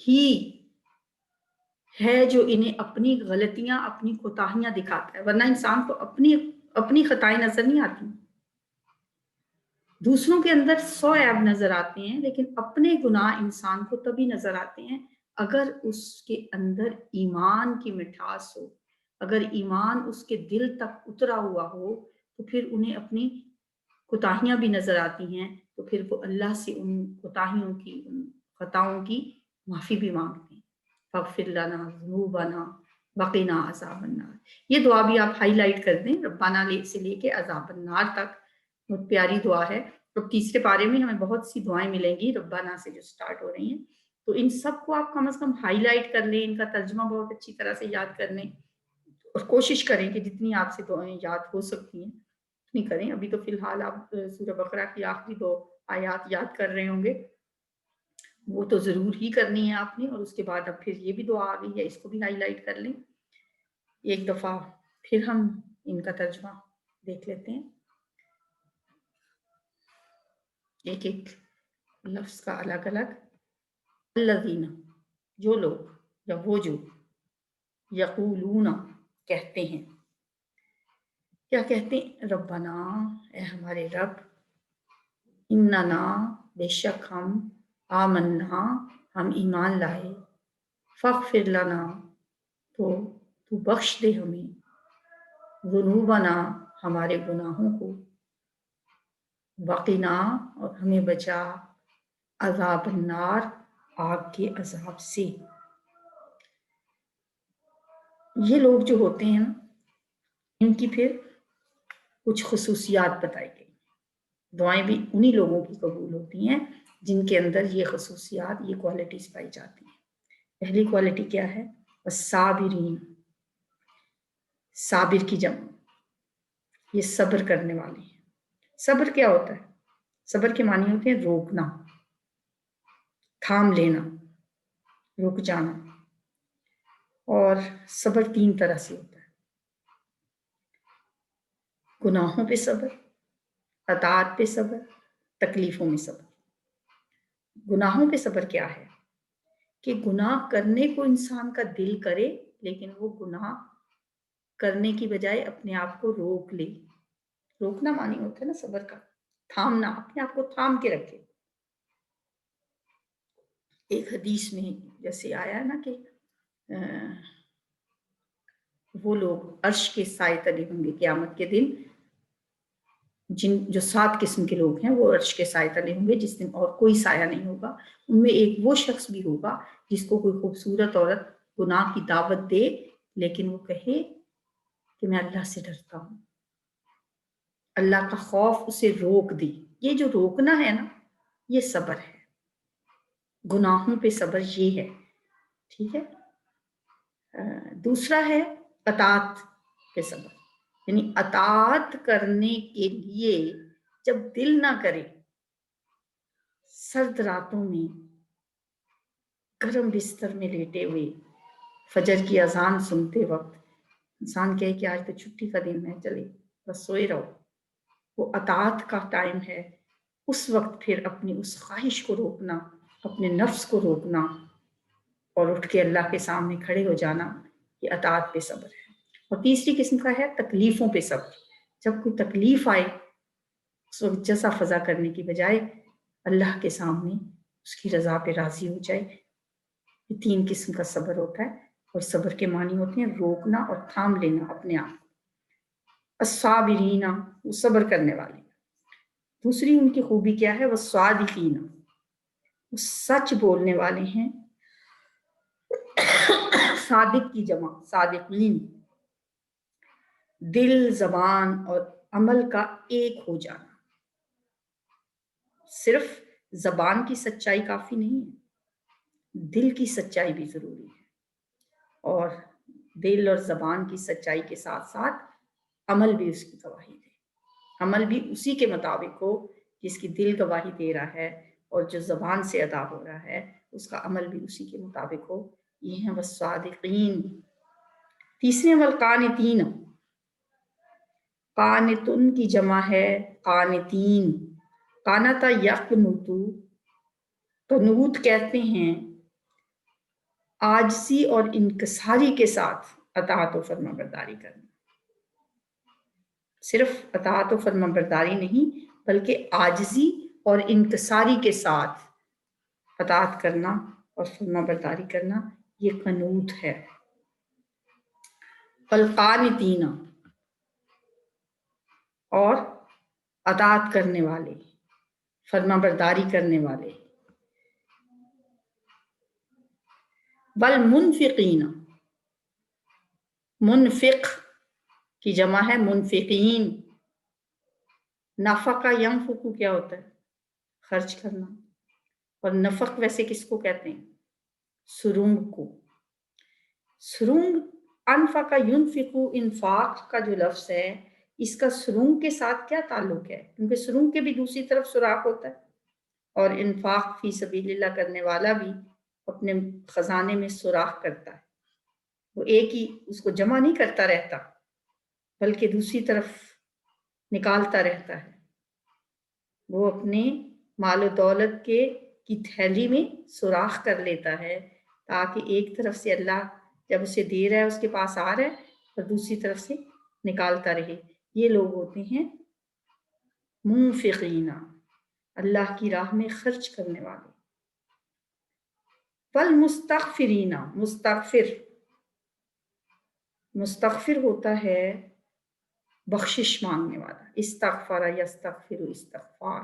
ہی ہے جو انہیں اپنی غلطیاں، اپنی کوتاہیاں دکھاتا ہے، ورنہ انسان کو اپنی خطائیں نظر نہیں آتی۔ دوسروں کے اندر 100 عیب نظر آتے ہیں، لیکن اپنے گناہ انسان کو تبھی نظر آتے ہیں اگر اس کے اندر ایمان کی مٹھاس ہو، اگر ایمان اس کے دل تک اترا ہوا ہو، تو پھر انہیں اپنی کوتاہیاں بھی نظر آتی ہیں، تو پھر وہ اللہ سے ان کوتاہیوں کی، ان خطاؤں کی معافی بھی مانگتے ہیں۔ فاغفر لنا ذنوبنا وقنا عذاب النار، یہ دعا بھی آپ ہائی لائٹ کر دیں، ربنا سے لے کے عذاب النار تک، بہت پیاری دعا ہے۔ تو تیسرے پارے میں ہمیں بہت سی دعائیں ملیں گی ربنا سے جو سٹارٹ ہو رہی ہیں، تو ان سب کو آپ کم از کم ہائی لائٹ کر لیں، ان کا ترجمہ بہت اچھی طرح سے یاد کر لیں، اور کوشش کریں کہ جتنی آپ سے دعائیں یاد ہو سکتی ہیں اتنی کریں۔ ابھی تو فی الحال آپ سورہ بقرہ کی آخری 2 آیات یاد کر رہے ہوں گے، وہ تو ضرور ہی کرنی ہے آپ نے، اور اس کے بعد اب پھر یہ بھی دعا آ گئی ہے، اس کو بھی ہائی لائٹ کر لیں۔ ایک دفعہ پھر ہم ان کا ترجمہ دیکھ لیتے ہیں، ایک ایک لفظ کا الگ الگ۔ الذین، جو لوگ یا وہ جو، یقولون، کہتے ہیں، کیا کہتے ہیں؟ ربنا، اے ہمارے رب، اننا، بے شک ہم، آمنا، ہم ایمان لائے، فاغفر لنا، تو بخش دے ہمیں، ذنوبنا، ہمارے گناہوں کو، وقنا، اور ہمیں بچا، عذاب النار، آگ کے عذاب سے۔ یہ لوگ جو ہوتے ہیں نا، ان کی پھر کچھ خصوصیات بتائی گئی، دعائیں بھی انہی لوگوں کی قبول ہوتی ہیں جن کے اندر یہ خصوصیات، یہ کوالٹیز پائی جاتی ہیں۔ پہلی کوالٹی کیا ہے؟ والصابرین، صابر کی جمع، یہ صبر کرنے والے ہیں۔ صبر کیا ہوتا ہے؟ صبر کے معنی ہوتے ہیں روکنا، تھام لینا، رک جانا، اور صبر 3 طرح سے ہوتا ہے: گناہوں پہ صبر، اطاعت پہ صبر، تکلیفوں میں صبر۔ گناہوں پہ صبر کیا ہے؟ کہ گناہ کرنے کو انسان کا دل کرے، لیکن وہ گناہ کرنے کی بجائے اپنے آپ کو روک لے۔ روکنا معنی ہوتا ہے نا صبر کا، تھامنا، اپنے آپ کو تھام کے رکھے۔ ایک حدیث میں جیسے آیا ہے نا کہ وہ لوگ عرش کے سائے تلے ہوں گے قیامت کے دن، جو 7 قسم کے لوگ ہیں وہ عرش کے سائے تلے ہوں گے جس دن اور کوئی سایہ نہیں ہوگا۔ ان میں ایک وہ شخص بھی ہوگا جس کو کوئی خوبصورت عورت گناہ کی دعوت دے، لیکن وہ کہے کہ میں اللہ سے ڈرتا ہوں، اللہ کا خوف اسے روک دے۔ یہ جو روکنا ہے نا، یہ صبر ہے، گناہوں پہ صبر یہ ہے، ٹھیک ہے۔ دوسرا ہے اطاعت پہ صبر، یعنی اطاعت کرنے کے لیے جب دل نہ کرے، سرد راتوں میں گرم بستر میں لیٹے ہوئے فجر کی اذان سنتے وقت انسان کہے کہ آج تو چھٹی کا دن ہے، چلے بس سوئے رہو، وہ اطاعت کا ٹائم ہے۔ اس وقت پھر اپنی اس خواہش کو روکنا، اپنے نفس کو روکنا، اور اٹھ کے اللہ کے سامنے کھڑے ہو جانا، یہ اطاعت پہ صبر ہے۔ اور تیسری قسم کا ہے تکلیفوں پہ صبر۔ جب کوئی تکلیف آئے، اس وقت جزا فضا کرنے کی بجائے اللہ کے سامنے اس کی رضا پہ راضی ہو جائے۔ یہ 3 قسم کا صبر ہوتا ہے، اور صبر کے معنی ہوتے ہیں روکنا اور تھام لینا اپنے آپ کو۔ الصابرین، وہ صبر کرنے والے۔ دوسری ان کی خوبی کیا ہے؟ والصادقین، وہ سچ بولنے والے ہیں۔ صادق کی جمع صادقین، دل، زبان اور عمل کا ایک ہو جانا۔ صرف زبان کی سچائی کافی نہیں ہے، دل کی سچائی بھی ضروری ہے، اور دل اور زبان کی سچائی کے ساتھ ساتھ عمل بھی اس کی گواہی دے، عمل بھی اسی کے مطابق ہو جس کی دل گواہی دے رہا ہے، اور جو زبان سے ادا ہو رہا ہے اس کا عمل بھی اسی کے مطابق ہو۔ یہ ہیں والصادقین۔ تیسرے والقانتین، قانتن کی جمع ہے قانتین۔ قانتا یقنتو، قنوت کہتے ہیں عاجزی اور انکساری کے ساتھ اطاعت و فرما برداری کرنا. صرف اطاعت و فرما برداری نہیں بلکہ عاجزی اور انکساری کے ساتھ اطاعت کرنا اور فرما برداری کرنا یہ قنوت ہے. والقانتین، اور اطاعت کرنے والے، فرما برداری کرنے والے. والمنفقین، منفق کی جمع ہے منفقین. نفقہ ینفق کیا ہوتا ہے؟ خرچ کرنا. اور نفق ویسے کس کو کہتے ہیں؟ سرنگ کو. سرنگ انفقہ ینفق، انفاق کا جو لفظ ہے اس کا سرنگ کے ساتھ کیا تعلق ہے؟ کیونکہ سرنگ کے بھی دوسری طرف سوراخ ہوتا ہے، اور انفاق فی سبیل اللہ کرنے والا بھی اپنے خزانے میں سوراخ کرتا ہے. وہ ایک ہی اس کو جمع نہیں کرتا رہتا بلکہ دوسری طرف نکالتا رہتا ہے. وہ اپنے مال و دولت کی تھیلی میں سوراخ کر لیتا ہے تاکہ ایک طرف سے اللہ جب اسے دے رہا ہے اس کے پاس آ رہا ہے اور دوسری طرف سے نکالتا رہے. یہ لوگ ہوتے ہیں منفقین، اللہ کی راہ میں خرچ کرنے والے. والمستغفرین، مستغفر ہوتا ہے بخشش مانگنے والا. استغفر یستغفر استغفار،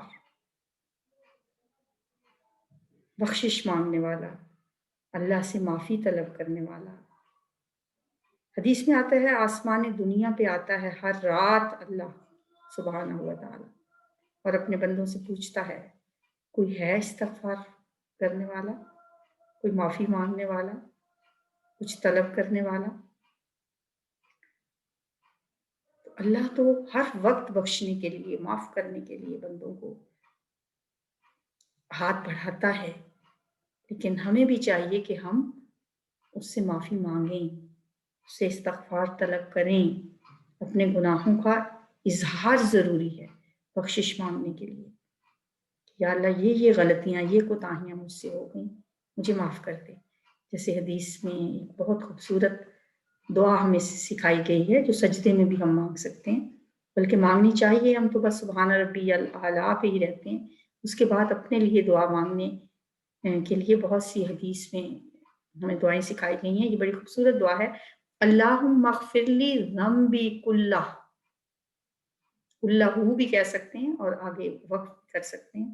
بخشش مانگنے والا، اللہ سے معافی طلب کرنے والا. حدیث میں آتا ہے آسمان دنیا پہ آتا ہے ہر رات اللہ سبحانہ و تعالی اور اپنے بندوں سے پوچھتا ہے کوئی ہے استغفار کرنے والا، کوئی معافی مانگنے والا، کچھ طلب کرنے والا. تو اللہ تو ہر وقت بخشنے کے لیے، معاف کرنے کے لیے بندوں کو ہاتھ بڑھاتا ہے، لیکن ہمیں بھی چاہیے کہ ہم اس سے معافی مانگیں، اس سے استغفار طلب کریں. اپنے گناہوں کا اظہار ضروری ہے بخشش مانگنے کے لیے. یا اللہ یہ غلطیاں، یہ کوتاہیاں مجھ سے ہو گئیں، مجھے معاف کر دے. جیسے حدیث میں ایک بہت خوبصورت دعا ہمیں سکھائی گئی ہے جو سجدے میں بھی ہم مانگ سکتے ہیں، بلکہ مانگنی چاہیے. ہم تو بس سبحان ربی الاعلیٰ پہ ہی رہتے ہیں. اس کے بعد اپنے لیے دعا مانگنے کے لیے بہت سی حدیث میں ہمیں دعائیں سکھائی گئی ہیں. یہ بڑی خوبصورت دعا ہے. اللہم اغفر لی ذنبی کلہ، اللہ بھی کہہ سکتے ہیں اور آگے وقف کر سکتے ہیں.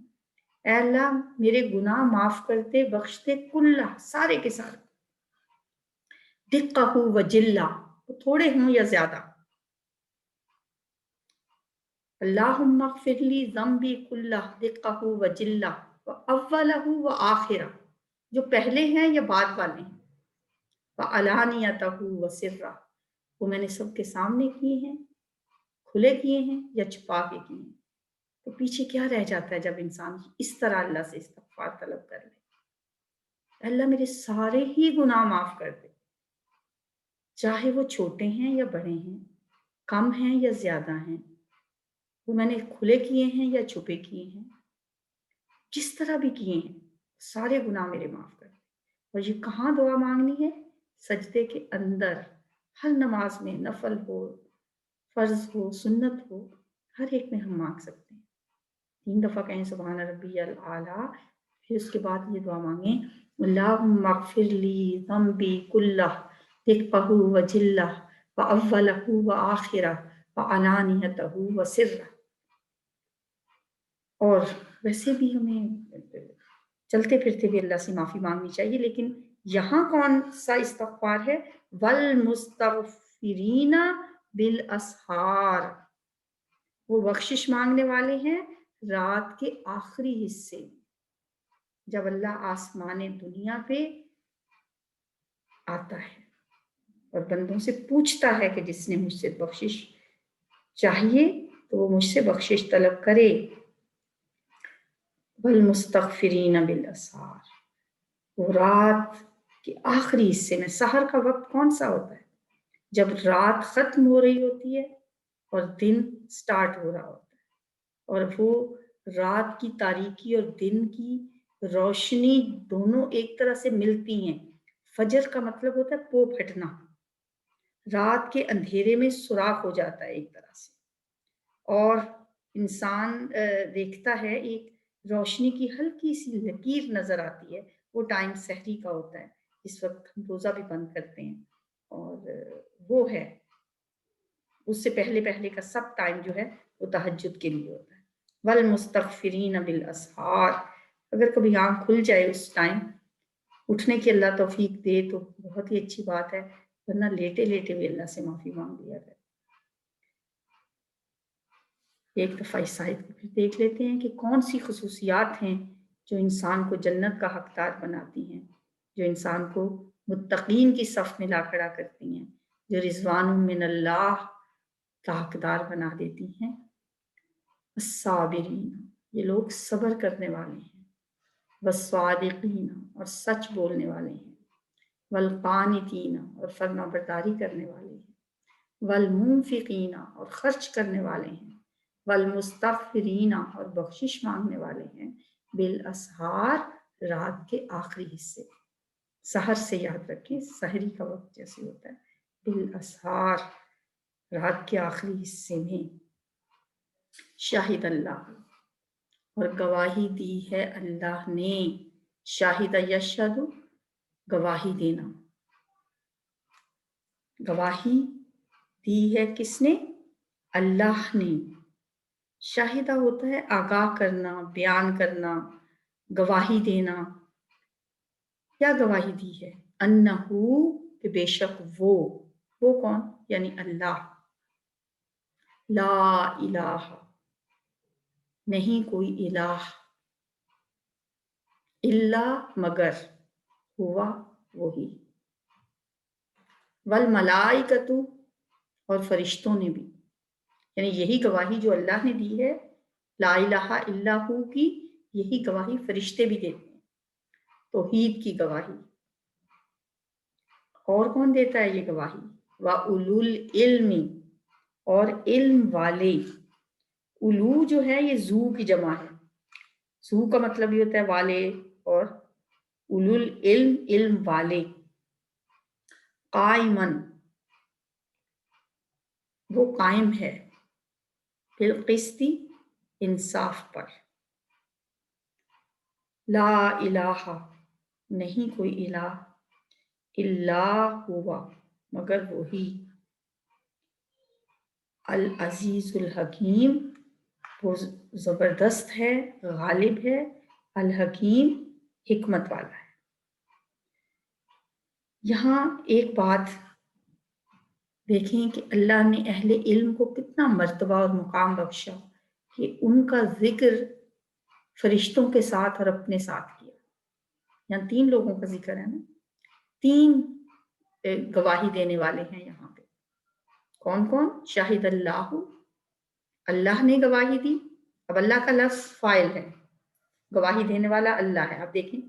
اے اللہ میرے گناہ معاف کرتے، بخشتے، کلہ سارے کے سارے، دقہ و جلہ تھوڑے ہوں یا زیادہ. اللہم اغفر لی ذنبی کلہ دقہ و جلہ و اولہ و آخرہ، جو پہلے ہیں یا بعد والے ہیں، وعلانیتہ و سرہ، وہ میں نے سب کے سامنے کیے ہیں، کھلے کیے ہیں یا چھپا کے کیے ہیں. تو پیچھے کیا رہ جاتا ہے جب انسان اس طرح اللہ سے استغفار طلب کر لے؟ اللہ میرے سارے ہی گناہ معاف کر دے، چاہے وہ چھوٹے ہیں یا بڑے ہیں، کم ہیں یا زیادہ ہیں، وہ میں نے کھلے کیے ہیں یا چھپے کیے ہیں، جس طرح بھی کیے ہیں سارے گناہ میرے معاف کر دے. اور یہ کہاں دعا مانگنی ہے؟ سجدے کے اندر. ہر نماز میں، نفل ہو، فرض ہو، سنت ہو، ہر ایک میں ہم مانگ سکتے ہیں. 3 دفعہ کہیں سبحان ربی الاعلیٰ، پھر اس کے بعد یہ دعا مانگیں اللہم اغفر لی ذنبی کلہ دقہ و جلہ و اولہ و آخرہ و علانیتہ و سرہ. اور ویسے بھی ہمیں چلتے پھرتے بھی اللہ سے معافی مانگنی چاہیے، لیکن یہاں کون سا استغفار ہے؟ والمستغفرین بالاسحار، وہ بخشش مانگنے والے ہیں رات کے آخری حصے میں، جب اللہ آسمان دنیا پہ آتا ہے اور بندوں سے پوچھتا ہے کہ جس نے مجھ سے بخشش چاہیے تو وہ مجھ سے بخشش طلب کرے. والمستغفرین بالاسحار، وہ رات کے آخری حصے میں. سحر کا وقت کون سا ہوتا ہے؟ جب رات ختم ہو رہی ہوتی ہے اور دن سٹارٹ ہو رہا ہوتا ہے، اور وہ رات کی تاریکی اور دن کی روشنی دونوں ایک طرح سے ملتی ہیں. فجر کا مطلب ہوتا ہے پو پھٹنا، رات کے اندھیرے میں سوراخ ہو جاتا ہے ایک طرح سے، اور انسان دیکھتا ہے ایک روشنی کی ہلکی سی لکیر نظر آتی ہے، وہ ٹائم سحری کا ہوتا ہے، اس وقت ہم روزہ بھی بند کرتے ہیں، اور وہ ہے اس سے پہلے پہلے کا سب ٹائم جو ہے وہ تہجد کے لیے ہوتا ہے۔ والمستغفرین بالاسحار، اگر کبھی آنکھ کھل جائے اس ٹائم، اٹھنے کی اللہ توفیق دے تو بہت ہی اچھی بات ہے، ورنہ لیٹے لیٹے بھی اللہ سے معافی مانگ لیا کرے۔ ایک دفعہ اس آیت کو پھر دیکھ لیتے ہیں کہ کون سی خصوصیات ہیں جو انسان کو جنت کا حقدار بناتی ہیں، جو انسان کو متقین کی صف میں لا کھڑا کرتی ہیں، جو رضوان من اللہ کا حقدار بنا دیتی ہیں۔ الصابرین، یہ لوگ صبر کرنے والے ہیں، والصادقین، اور سچ بولنے والے ہیں، والقانتین، اور فرما برداری کرنے والے ہیں، والمنفقین، اور خرچ کرنے والے ہیں، والمستغفرین، اور بخشش مانگنے والے ہیں، بالاسحار، رات کے آخری حصے، سحر سے یاد رکھیں، سحری کا وقت جیسے ہوتا ہے، بالاسحار، رات کے آخری حصے میں۔ شاہد اللہ، اور گواہی دی ہے اللہ نے، شاہد یشہد، گواہی دینا، گواہی دی ہے کس نے؟ اللہ نے۔ شاہدہ ہوتا ہے آگاہ کرنا، بیان کرنا، گواہی دینا۔ کیا گواہی دی ہے؟ انہو، کہ بے شک وہ کون؟ یعنی اللہ، لا الہ، نہیں کوئی الہ، الا، مگر، ہوا، وہی، والملائکۃ، اور فرشتوں نے بھی، یعنی یہی گواہی جو اللہ نے دی ہے لا الہ الا ہو کی، یہی گواہی فرشتے بھی دیتے ہیں، توحید کی گواہی۔ اور کون دیتا ہے یہ گواہی؟ وَأُولُو الْعِلْمِ، اور علم والے۔ اولو جو ہے یہ ذو کی جمع ہے، ذو کا مطلب یہ ہوتا ہے والے، اور اولو العلم، علم والے۔ قائمن، وہ قائم ہے، بالقسط، انصاف پر۔ لا الہ، نہیں کوئی الہ، الا ہوا، مگر وہی، العزیز الحکیم، وہ زبردست ہے، غالب ہے، الحکیم، حکمت والا ہے۔ یہاں ایک بات دیکھیں کہ اللہ نے اہل علم کو کتنا مرتبہ اور مقام بخشا کہ ان کا ذکر فرشتوں کے ساتھ اور اپنے ساتھ کیا۔ یہاں 3 لوگوں کا ذکر ہے نا، 3 گواہی دینے والے ہیں یہاں پہ۔ کون کون؟ شاہد اللہ، اللہ نے گواہی دی، اب اللہ کا لفظ فاعل ہے، گواہی دینے والا اللہ ہے، اب دیکھیں۔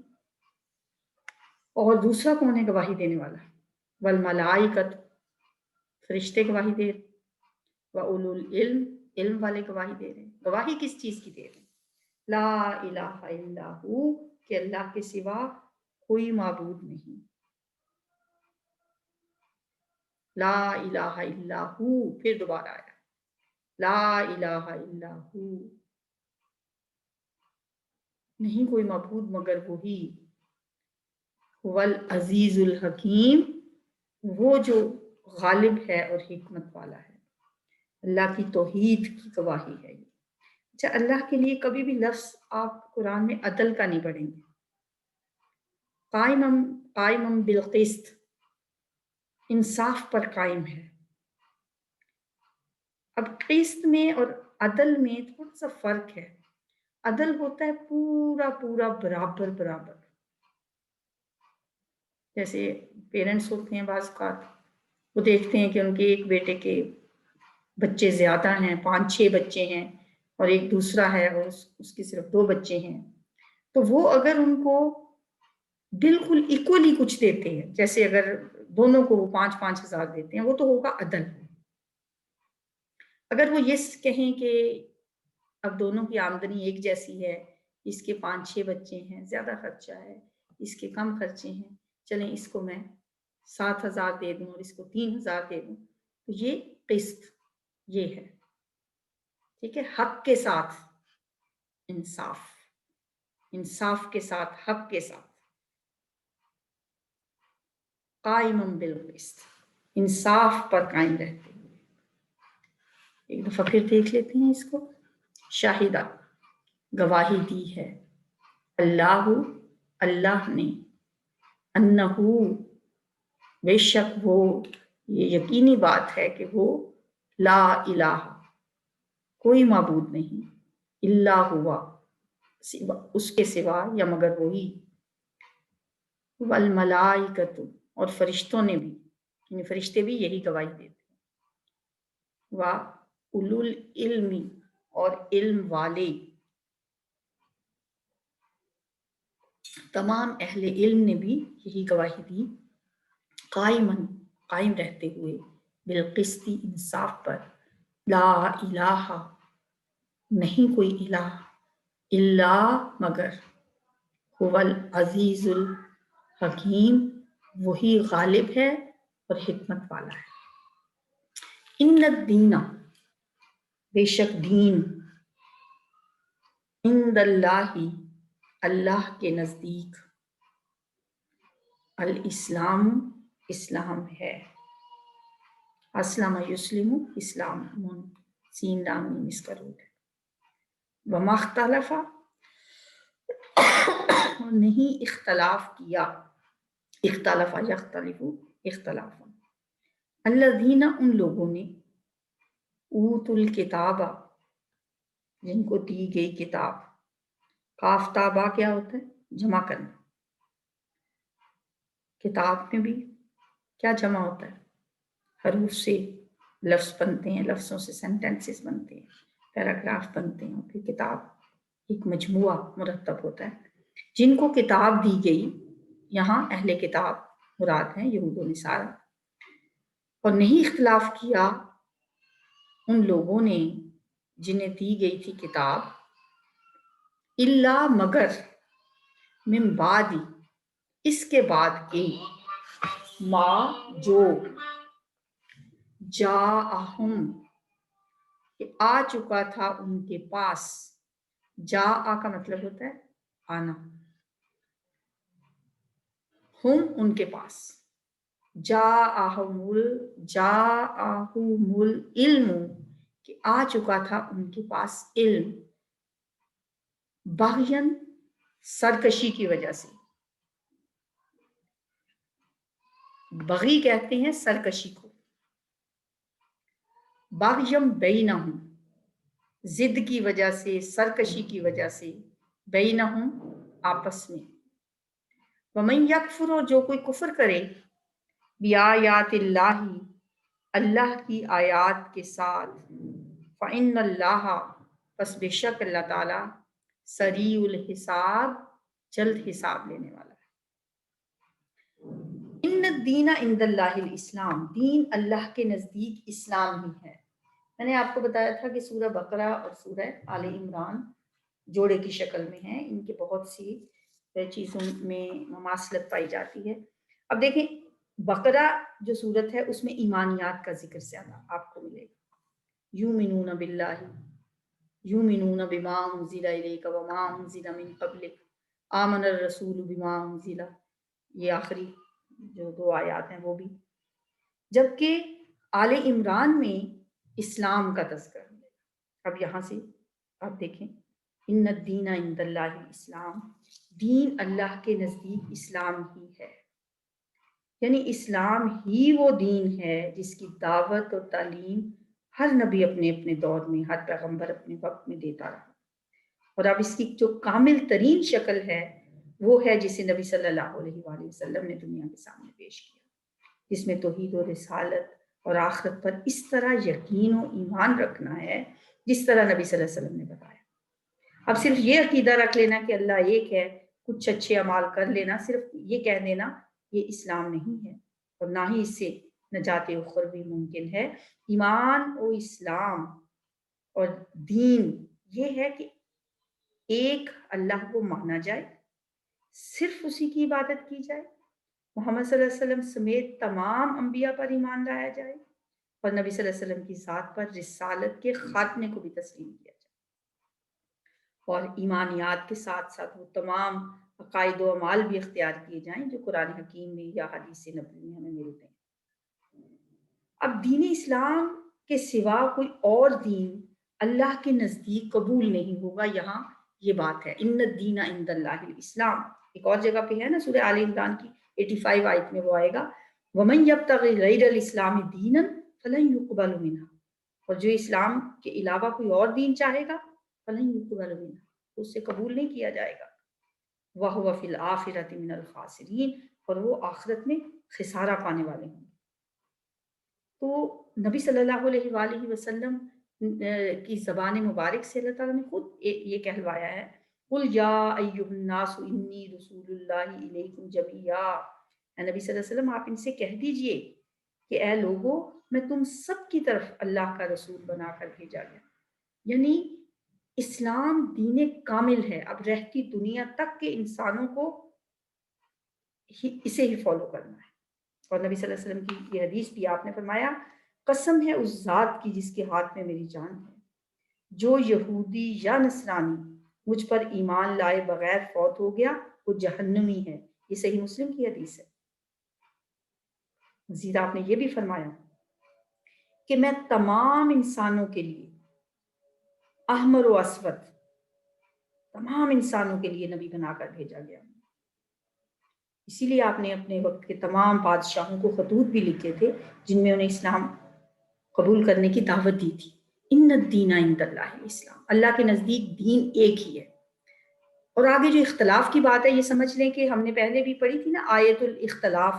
اور دوسرا کون ہے گواہی دینے والا؟ والملائکۃ، فرشتے گواہی دے، وَأُولُو الْعِلْمِ، علم والے گواہی دے رہے ہیں۔ گواہی کس چیز کی دے رہے ہیں؟ لا الہ الا ہو، کہ اللہ کے سوا کوئی معبود نہیں، لا الہ الا ہو، پھر دوبارہ آیا، لا الہ الا ہو، نہیں کوئی معبود مگر وہی، والعزیز الحکیم، وہ جو غالب ہے اور حکمت والا ہے۔ اللہ کی توحید کی گواہی ہے یہ۔ اچھا، اللہ کے لیے کبھی بھی لفظ آپ قرآن میں عدل کا نہیں پڑھیں گے، قائم بالقسط، انصاف پر قائم ہے۔ اب قسط میں اور عدل میں تھوڑا سا فرق ہے۔ عدل ہوتا ہے پورا پورا برابر برابر، جیسے پیرنٹس ہوتے ہیں بعض اوقات، وہ دیکھتے ہیں کہ ان کے ایک بیٹے کے بچے زیادہ ہیں، 5-6 بچے ہیں، اور ایک دوسرا ہے اور اس کے صرف 2 بچے ہیں، تو وہ اگر ان کو بالکل ایکولی کچھ دیتے ہیں، جیسے اگر دونوں کو وہ 5-5 ہزار دیتے ہیں، وہ تو ہوگا عدل۔ اگر وہ یہ کہیں کہ اب دونوں کی آمدنی ایک جیسی ہے، اس کے 5-6 بچے ہیں، زیادہ خرچہ ہے، اس کے کم خرچے ہیں، چلیں اس کو میں 7,000 دے دوں اور اس کو 3,000 دے دوں، تو یہ قسط یہ ہے، ٹھیک ہے، حق کے ساتھ انصاف، انصاف کے ساتھ، حق کے ساتھ، قائم بالقسط، انصاف پر قائم رہتے ہوئے۔ ایک دفعہ پھر دیکھ لیتے ہیں اس کو۔ شاہدہ، گواہی دی ہے، اللہ، اللہ نے، انہو، بے شک وہ، یہ یقینی بات ہے کہ وہ، لا الہ، کوئی معبود نہیں، الا ہوا، اس کے سوا یا مگر وہی، والملائکۃ، اور فرشتوں نے بھی، یعنی فرشتے بھی یہی گواہی دیتے ہیں، واولو العلم، اور علم والے، تمام اہل علم نے بھی یہی گواہی دی، قائمن، قائم رہتے ہوئے، بالقسط، انصاف پر، لا الہ، نہیں کوئی الہ، الا مگر، هو العزیز الحکیم، وہی غالب ہے اور حکمت والا ہے۔ ان الدین، بے شک دین، عند اللہ، اللہ کے نزدیک، الاسلام، اسلام ہے، اسلم یسلم، اسلام، سین لام میم اس کا روٹ ہے، وما اختلف، نہیں اختلاف کیا، اختلاف یختلف، اختلاف، الذین، ان لوگوں نے، اوت الکتاب، جن کو دی گئی کتاب، کاف تابا کیا ہوتا ہے؟ جمع کرنا، کتاب میں بھی کیا جمع ہوتا ہے؟ حروف سے لفظ بنتے ہیں، لفظوں سے سینٹینسز بنتے ہیں، پیراگراف بنتے ہیں، پھر کتاب ایک مجموعہ مرتب ہوتا ہے۔ جن کو کتاب دی گئی، یہاں اہل کتاب مراد ہیں، یہود و نصارہ، اور نہیں اختلاف کیا ان لوگوں نے جنہیں دی گئی تھی کتاب، الا مگر، من بعد، اس کے بعد کہ، ما، جو، جاءہم، کہ آ چکا تھا ان کے پاس، جاء کا مطلب ہوتا ہے آنا، ہم ان کے پاس، جاءہم العلم، کہ آ چکا تھا ان کے پاس علم، بغین، سرکشی کی وجہ سے، بغی کہتے ہیں سرکشی کو، بغیم بینہم، ضد کی وجہ سے، سرکشی کی وجہ سے، بینہم، آپس میں، ومن یکفر، اور جو کوئی کفر کرے، بآیات اللہ، اللہ کی آیات کے ساتھ، فإن اللہ، پس بے شک اللہ تعالی، سریع الحساب، جلد حساب لینے والا ہے۔ ان الدین عند اللہ الاسلام، دین اللہ کے نزدیک اسلام ہی ہے۔ میں نے آپ کو بتایا تھا کہ سورہ بقرہ اور سورہ آل عمران جوڑے کی شکل میں ہیں، ان کے بہت سی چیزوں میں مماثلت پائی جاتی ہے۔ اب دیکھیں بقرہ جو سورت ہے اس میں ایمانیات کا ذکر زیادہ آپ کو ملے گا، یؤمنون باللہ، یؤمنون بما انزل الیک وما انزل من قبلک، آمن الرسول بما انزل، یہ آخری جو 2 آیات ہیں وہ بھی، جبکہ آل عمران میں اسلام کا تذکرہ ملے گا۔ اب یہاں سے آپ دیکھیں، ان الدین عند اللہ الاسلام، دین اللہ کے نزدیک اسلام ہی ہے، یعنی اسلام ہی وہ دین ہے جس کی دعوت اور تعلیم ہر نبی اپنے اپنے دور میں، ہر پیغمبر اپنے وقت میں دیتا رہا، اور اب اس کی جو کامل ترین شکل ہے وہ ہے جسے نبی صلی اللہ علیہ وآلہ وسلم نے دنیا کے سامنے پیش کیا، جس میں توحید و رسالت اور آخرت پر اس طرح یقین و ایمان رکھنا ہے جس طرح نبی صلی اللہ علیہ وسلم نے بتایا۔ اب صرف یہ عقیدہ رکھ لینا کہ اللہ ایک ہے، کچھ اچھے اعمال کر لینا، صرف یہ کہہ دینا، یہ اسلام نہیں ہے، اور نہ ہی اس سے نجات اخروی ممکن ہے۔ ایمان و اسلام اور دین یہ ہے کہ ایک اللہ کو مانا جائے، صرف اسی کی عبادت کی جائے، محمد صلی اللہ علیہ وسلم سمیت تمام انبیاء پر ایمان لایا جائے اور نبی صلی اللہ علیہ وسلم کی ذات پر رسالت کے خاتمے کو بھی تسلیم کیا جائے، اور ایمانیات کے ساتھ ساتھ وہ تمام عقائد و اعمال بھی اختیار کیے جائیں جو قرآن حکیم میں یا حدیث نبوی میں ہمیں ملتے ہیں۔ اب دین اسلام کے سوا کوئی اور دین اللہ کے نزدیک قبول نہیں ہوگا، یہاں یہ بات ہے، ان الدین عند اللہ الاسلام۔ ایک اور جگہ پہ ہے نا سورہ آل عمران کی 85 آیت میں وہ آئے گا، وَمَن يَبْتَغِ غَيْرَ الْإِسْلَامِ دِينًا فَلَن يُقْبَلَ مِنْهُ، اور جو اسلام کے علاوہ کوئی اور دین چاہے گا فَلَن يُقْبَلَ مِنْهُ، تو اس سے قبول نہیں کیا جائے گا، وَهُوَ فِي الْآخِرَةِ مِنَ الْخَاسِرِينَ، اور وہ آخرت میں خسارہ پانے والے ہوں گے۔ تو نبی صلی اللہ علیہ وآلہ وسلم کی زبان مبارک سے اللہ تعالیٰ نے خود یہ کہلوایا ہے، قُلْ يَا أَيُّهَا النَّاسُ إِنِّي رَسُولُ اللَّهِ إِلَيْكُمْ جَمِيعًا، اے نبی صلی اللہ علیہ وسلم آپ ان سے کہہ دیجئے کہ اے لوگو میں تم سب کی طرف اللہ کا رسول بنا کر بھیجا گیا، یعنی اسلام دین کامل ہے، اب رہتی دنیا تک کے انسانوں کو اسے ہی فالو کرنا ہے۔ اور نبی صلی اللہ علیہ وسلم کی یہ حدیث بھی آپ نے فرمایا، قسم ہے اس ذات کی جس کے ہاتھ میں میری جان ہے، جو یہودی یا نصرانی مجھ پر ایمان لائے بغیر فوت ہو گیا وہ جہنمی ہے، یہ صحیح مسلم کی حدیث ہے۔ مزید آپ نے یہ بھی فرمایا کہ میں تمام انسانوں کے لیے احمر و اسود، تمام انسانوں کے لیے نبی بنا کر بھیجا گیا، اسی لیے آپ نے اپنے وقت کے تمام بادشاہوں کو خطوط بھی لکھے تھے جن میں انہیں اسلام قبول کرنے کی دعوت دی تھی۔ ان الدین عند اللہ الاسلام، اللہ کے نزدیک دین ایک ہی ہے۔ اور آگے جو اختلاف کی بات ہے یہ سمجھ لیں کہ ہم نے پہلے بھی پڑھی تھی نا آیت الاختلاف،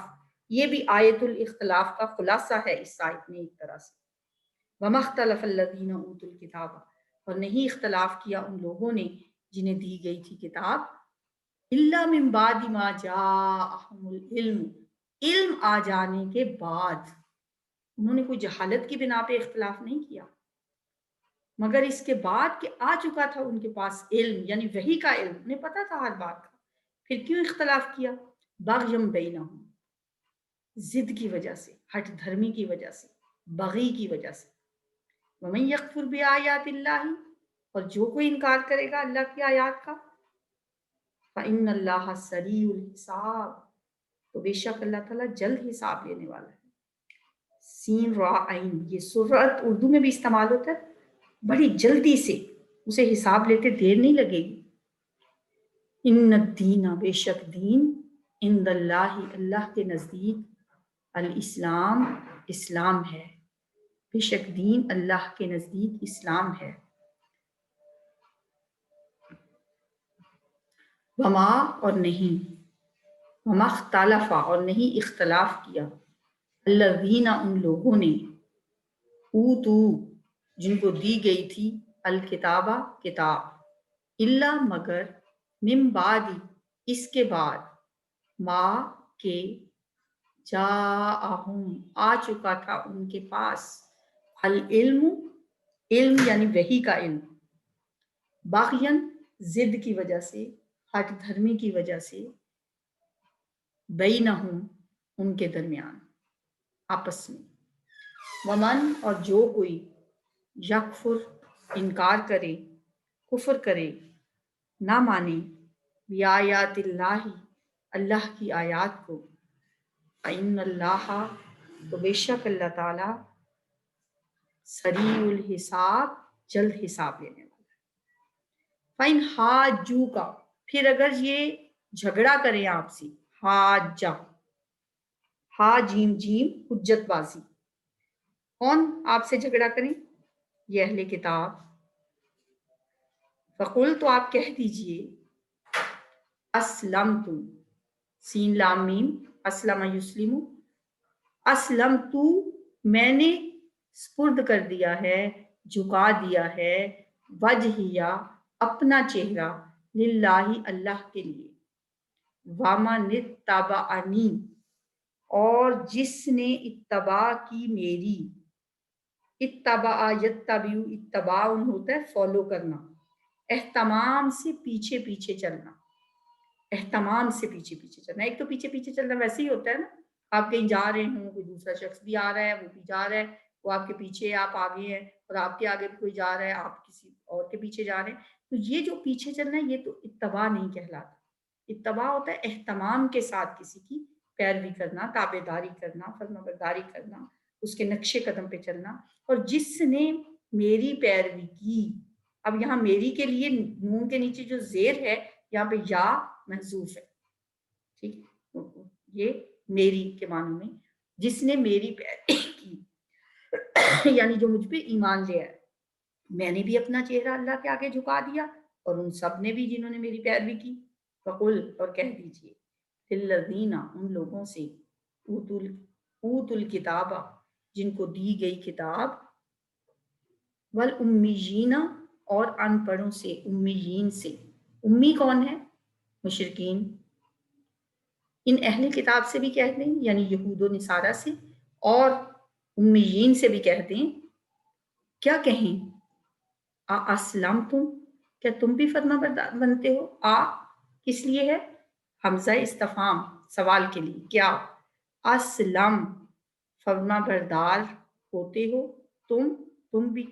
یہ بھی آیت الاختلاف کا خلاصہ ہے اس آیت میں ایک طرح سے، وما اختلف الذین اوتوا الکتاب، اور نہیں اختلاف کیا ان لوگوں نے جنہیں دی گئی تھی کتاب، الا من بعد ما جاءہم العلم، علم آ جانے کے بعد، انہوں نے کوئی جہالت کی بنا پہ اختلاف نہیں کیا، مگر اس کے بعد کہ آ چکا تھا ان کے پاس علم، یعنی وحی کا علم، انہیں پتا تھا ہر بات کا، پھر کیوں اختلاف کیا؟ بغیم بینہم، ضد کی وجہ سے، ہٹ دھرمی کی وجہ سے، بغی کی وجہ سے۔ ومن یکفر بآیات اللہ، اور جو کوئی انکار کرے گا اللہ کی آیات کا، فإن اللہ سریع الحساب، تو بے شک اللہ تعالیٰ جلد حساب لینے والا ہے۔ سین را عین، یہ سرعت اردو میں بھی استعمال ہوتا ہے، بڑی جلدی سے اسے حساب لیتے دیر نہیں لگے گی۔ ان الدین، بے شک دین، عند اللہ، اللہ کے نزدیک، الاسلام، اسلام ہے، بے شک دین اللہ کے نزدیک اسلام ہے۔ وما، اور نہیں، وما اختلف، اور نہیں اختلاف کیا، الذین، ان لوگوں نے، اوتو، جن کو دی گئی تھی، الکتابہ، کتاب، الا، مگر، من بعد، اس کے بعد، ما، کے، جاءہم، آ چکا تھا ان کے پاس، العلم، علم یعنی وحی کا علم، باغین، ضد کی وجہ سے، ہٹ دھرمی کی وجہ سے، بینہم، ان کے درمیان، آپس میں، ومن، اور جو کوئی، یکفر، انکار کرے، کفر کرے، نہ مانے، بیایات اللہ، اللہ کی آیات کو، فإن اللہ، تو بے شک اللہ تعالی، سریع الحساب، جلد حساب لینے والا ہے۔ فإن حاجوک، پھر اگر یہ جھگڑا کریں آپ سے، حاجہ، ہا جیم جیم، حجت بازی، کون آپ سے جھگڑا کریں؟ یہ اہل کتاب، فقل، تو آپ کہہ دیجئے، اسلمت، سین لام میم، اسلم یسلم، اسلمت، میں نے سپرد کر دیا ہے، جھکا دیا ہے، وجہیہ، اپنا چہرہ، للہ، اللہ کے لیے، ومن اتبعنی، اور جس نے اتباع کی میری، اتبع یتبع، اتباع ہوتا ہے فالو کرنا، اہتمام سے پیچھے پیچھے چلنا، اہتمام سے پیچھے پیچھے چلنا. ایک تو پیچھے پیچھے چلنا ویسے ہی ہوتا ہے نا, آپ کہیں جا رہے ہوں, کوئی دوسرا شخص بھی آ رہا ہے, وہ بھی جا رہا ہے, وہ آپ کے پیچھے ہے, آپ آگے ہیں, اور آپ کے آگے بھی کوئی جا رہا ہے, آپ کسی اور کے پیچھے جا رہے ہیں. تو یہ جو پیچھے چلنا ہے یہ تو اتباع نہیں کہلاتا. اتباع ہوتا ہے اہتمام کے ساتھ کسی کی پیروی کرنا, تابع داری کرنا, فرما برداری کرنا, اس کے نقش قدم پہ چلنا. اور جس نے میری پیروی کی, اب یہاں میری کے لیے نون کے نیچے جو زیر ہے یہاں پہ یا محذوف ہے, ٹھیک, یہ میری کے معنی میں جس نے میری پیروی کی یعنی جو مجھ پہ ایمان لے آئے. میں نے بھی اپنا چہرہ اللہ کے آگے جھکا دیا, اور ان سب نے بھی جنہوں نے میری پیروی کی. فقل, اور کہہ دیجئے, للذین, ان لوگوں سے, اوت الکتاب, جن کو دی گئی کتاب, والامیین, اور ان پڑھوں سے, امیین سے. امی کون ہے؟ مشرکین. ان اہل کتاب سے بھی کہتے ہیں یعنی یہود و نصارہ سے, اور امیین سے بھی کہتے ہیں. کیا کہیں؟ اسلمتم, کیا تم بھی فرما بردار بنتے ہو؟ کس لیے ہے؟ حمزہ استفہام, سوال کے لیے. کیا اسلم, فرما بردار ہوتے ہو تم بھی.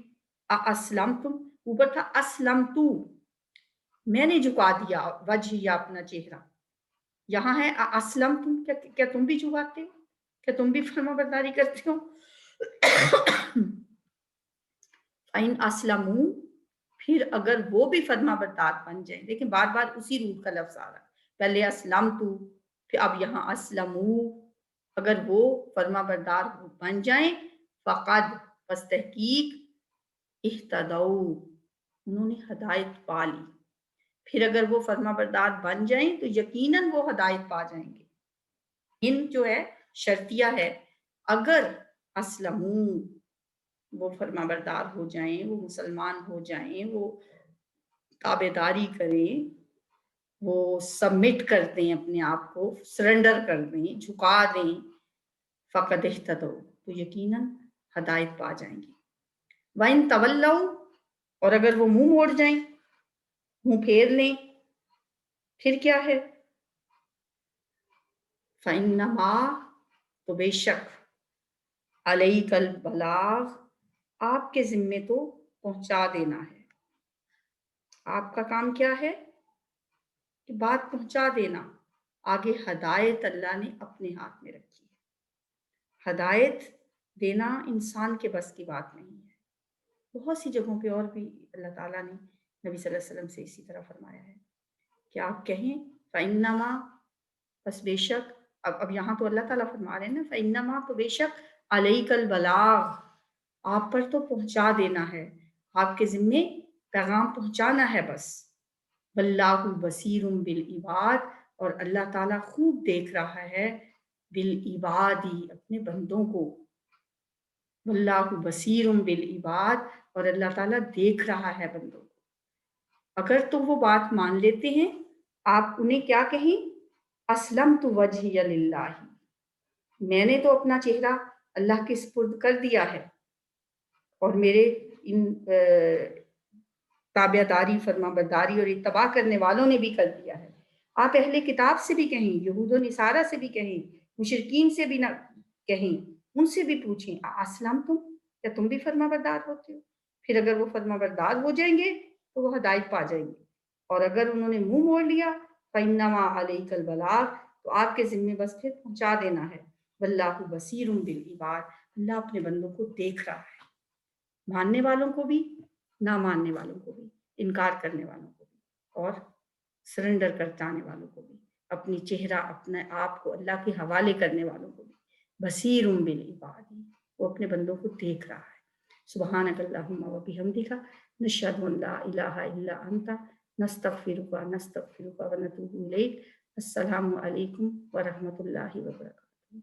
اسلمتم, اوپر تھا اسلمتو, میں نے جھکا دیا وجہ یا اپنا چہرہ. یہاں ہے اسلمتم, کیا تم بھی جھکاتے ہو؟ کیا تم بھی فرما برداری کرتے ہو؟ فَإِنْ أَسْلَمُوا, پھر اگر وہ بھی فرما بردار بن جائیں. دیکھیں بار بار اسی روٹ کا لفظ آ رہا ہے, پہلے اسلمتو, پھر اب یہاں اسلموا, اگر وہ فرما بردار بن جائیں. فقد, پس تحقیق, اہتدوا, انہوں نے ہدایت پا لی. پھر اگر وہ فرما بردار بن جائیں تو یقیناً وہ ہدایت پا جائیں گے. ان جو ہے شرطیہ ہے, اگر اسلموا, وہ فرما بردار ہو جائیں, وہ مسلمان ہو جائیں, وہ تابع داری کریں, وہ سبمٹ کر دیں, اپنے آپ کو سرنڈر کر دیں, جھکا دیں. فقد اہتدوا, تو یقیناً ہدایت پا جائیں گے. وَإِن تَوَلَّوْا, اور اگر وہ منہ موڑ جائیں, منہ پھیر لیں, پھر کیا ہے؟ فَإِنَّمَا, تو بے شک, عَلَيْكَ الْبَلَاغُ, آپ کے ذمے تو پہنچا دینا ہے. آپ کا کام کیا ہے؟ کہ بات پہنچا دینا. آگے ہدایت اللہ نے اپنے ہاتھ میں رکھی ہے. ہدایت دینا انسان کے بس کی بات نہیں ہے. بہت سی جگہوں پہ اور بھی اللہ تعالیٰ نے نبی صلی اللہ علیہ وسلم سے اسی طرح فرمایا ہے کہ آپ کہیں فَإِنَّمَا, بس بے شک. اب یہاں تو اللہ تعالیٰ فرما رہے ہیں نا, فَإِنَّمَا, تو بے شک, عَلَيْكَ الْبَلَاغُ, آپ پر تو پہنچا دینا ہے, آپ کے ذمے پیغام پہنچانا ہے بس. وَاللَّهُ بَصِيرٌ بِالْعِبَادِ, اور اللہ تعالیٰ خوب دیکھ رہا ہے بالعباد, اپنے بندوں کو. وَاللَّهُ بَصِيرٌ بِالْعِبَادِ, اور اللہ تعالیٰ دیکھ رہا ہے بندوں کو. اگر تو وہ بات مان لیتے ہیں, آپ انہیں کیا کہیں؟ اسلمت وجہی للہ, میں نے تو اپنا چہرہ اللہ کے سپرد کر دیا ہے, اور میرے ان تابع داری, فرما برداری اور اتباع کرنے والوں نے بھی کر دیا ہے. آپ اہل کتاب سے بھی کہیں, یہود و نصارہ سے بھی کہیں, مشرکین سے بھی نہ کہیں, ان سے بھی پوچھیں اسلمتم, کیا تم بھی فرما بردار ہوتے ہو؟ پھر اگر وہ فرما بردار ہو جائیں گے تو وہ ہدایت پا جائیں گے. اور اگر انہوں نے منہ موڑ لیا, فَإِنَّمَا عَلَيْكَ الْبَلَاغُ, تو آپ کے ذمے بس پھر پہنچا دینا ہے. وَاللَّهُ بَصِيرٌ بِالْعِبَادِ, اللہ اپنے بندوں کو دیکھ رہا ہے, ماننے والوں کو بھی, نہ ماننے والوں کو بھی, انکار کرنے والوں کو بھی, اور سرنڈر کر جانے والوں کو بھی, اپنی چہرہ, اپنے آپ کو اللہ کے حوالے کرنے والوں کو بھی. بصیرٌ بالعباد, وہ اپنے بندوں کو دیکھ رہا ہے. سبحانک اللہم و بحمدک, نشہد ان لا الہ الا انت, نستغفرک و نتوب الیک. السلام علیکم ورحمۃ اللہ وبرکاتہ.